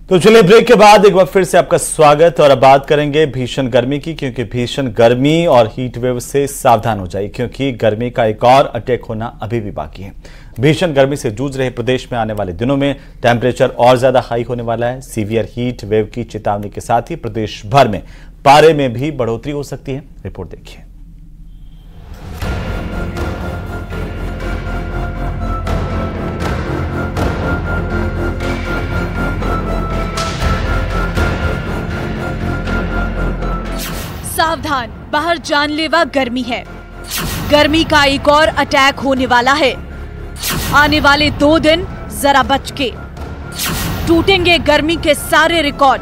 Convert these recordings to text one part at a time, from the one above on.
तो चलिए ब्रेक के बाद एक बार फिर से आपका स्वागत। और अब बात करेंगे भीषण गर्मी की, क्योंकि भीषण गर्मी और हीट वेव से सावधान हो जाइए, क्योंकि गर्मी का एक और अटैक होना अभी भी बाकी है। भीषण गर्मी से जूझ रहे प्रदेश में आने वाले दिनों में टेम्परेचर और ज्यादा हाई होने वाला है। सीवियर हीट वेव की चेतावनी के साथ ही प्रदेश भर में पारे में भी बढ़ोतरी हो सकती है। रिपोर्ट देखिए। सावधान, बाहर जानलेवा गर्मी है। गर्मी का एक और अटैक होने वाला है। आने वाले 2 दिन जरा बच के, टूटेंगे गर्मी के सारे रिकॉर्ड।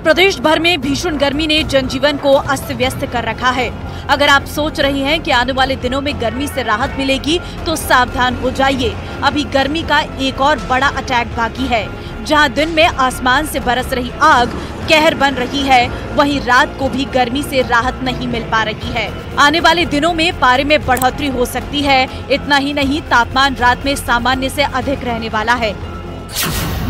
प्रदेश भर में भीषण गर्मी ने जनजीवन को अस्त व्यस्त कर रखा है। अगर आप सोच रहे हैं कि आने वाले दिनों में गर्मी से राहत मिलेगी तो सावधान हो जाइए। अभी गर्मी का एक और बड़ा अटैक बाकी है। जहां दिन में आसमान से बरस रही आग कहर बन रही है, वहीं रात को भी गर्मी से राहत नहीं मिल पा रही है। आने वाले दिनों में पारे में बढ़ोतरी हो सकती है। इतना ही नहीं, तापमान रात में सामान्य से अधिक रहने वाला है।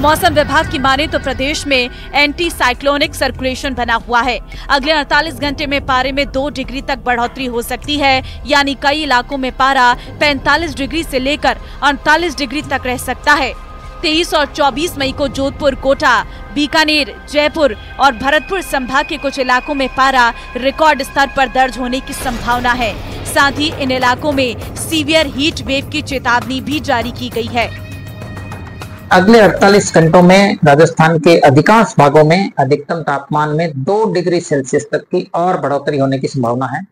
मौसम विभाग की माने तो प्रदेश में एंटी साइक्लोनिक सर्कुलेशन बना हुआ है। अगले 48 घंटे में पारे में 2 डिग्री तक बढ़ोतरी हो सकती है, यानी कई इलाकों में पारा 45 डिग्री से लेकर 38 डिग्री तक रह सकता है। 23 और 24 मई को जोधपुर, कोटा, बीकानेर, जयपुर और भरतपुर संभाग के कुछ इलाकों में पारा रिकॉर्ड स्तर पर दर्ज होने की संभावना है। साथ ही इन इलाकों में सीवियर हीट वेव की चेतावनी भी जारी की गई है। अगले 48 घंटों में राजस्थान के अधिकांश भागों में अधिकतम तापमान में 2 डिग्री सेल्सियस तक की और बढ़ोतरी होने की संभावना है।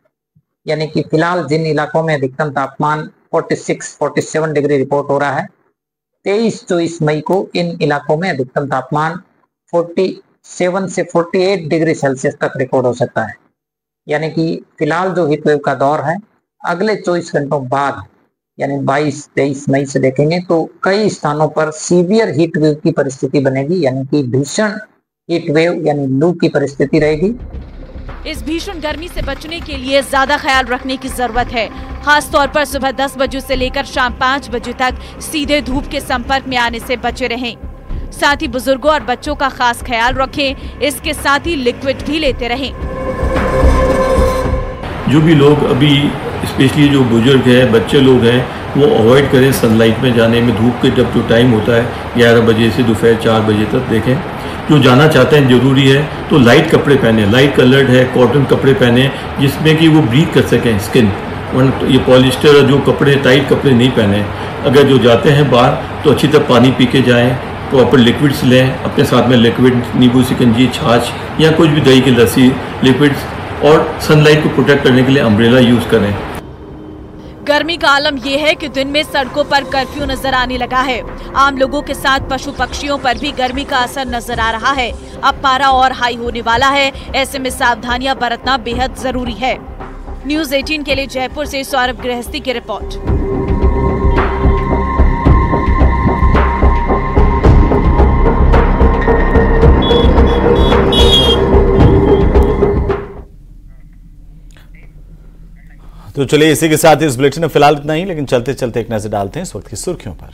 यानी कि फिलहाल जिन इलाकों में अधिकतम तापमान 46-47 डिग्री रिपोर्ट हो रहा है, 23-24 मई को इन इलाकों में अधिकतम तापमान 47 से 48 डिग्री सेल्सियस तक रिकॉर्ड हो सकता है। यानी कि फिलहाल जो हीट वेव का दौर है, अगले 24 घंटों बाद यानी 22-23 मई से देखेंगे तो कई स्थानों पर सीवियर हीट वेव की परिस्थिति बनेगी, यानी कि भीषण हीट वेव यानी लू की परिस्थिति रहेगी। इस भीषण गर्मी से बचने के लिए ज्यादा ख्याल रखने की जरूरत है। खास तौर पर सुबह 10 बजे से लेकर शाम 5 बजे तक सीधे धूप के संपर्क में आने से बचे रहें। साथ ही बुजुर्गों और बच्चों का खास ख्याल रखें। इसके साथ ही लिक्विड भी लेते रहें। जो भी लोग अभी स्पेशली जो बुजुर्ग हैं, बच्चे लोग हैं, वो अवॉइड करें सनलाइट में जाने में। धूप के जब जो टाइम होता है 11 बजे से दोपहर 4 बजे तक देखें। जो जाना चाहते हैं जरूरी है तो लाइट कपड़े पहने, लाइट कलर्ड है कॉटन कपड़े पहने, जिसमें कि वो ब्रीथ कर सकें स्किन। ये पॉलिस्टर जो कपड़े, टाइट कपड़े नहीं पहने। अगर जो जाते हैं बाहर तो अच्छी तरह पानी पी के जाएँ, प्रॉपर लिक्विड्स लें अपने साथ में, लिक्विड नींबू शिकंजी, छाछ या कुछ भी दही की लस्सी, लिक्विड्स, और सनलाइट को प्रोटेक्ट करने के लिए अम्ब्रेला यूज करें। गर्मी का आलम यह है कि दिन में सड़कों पर कर्फ्यू नजर आने लगा है। आम लोगों के साथ पशु पक्षियों पर भी गर्मी का असर नजर आ रहा है। अब पारा और हाई होने वाला है, ऐसे में सावधानियां बरतना बेहद जरूरी है। न्यूज़ 18 के लिए जयपुर से सौरभ गृहस्थी की रिपोर्ट। तो चलिए इसी के साथ इस बुलेटिन में फिलहाल इतना ही, लेकिन चलते चलते एक नजर डालते हैं इस वक्त की सुर्खियों पर।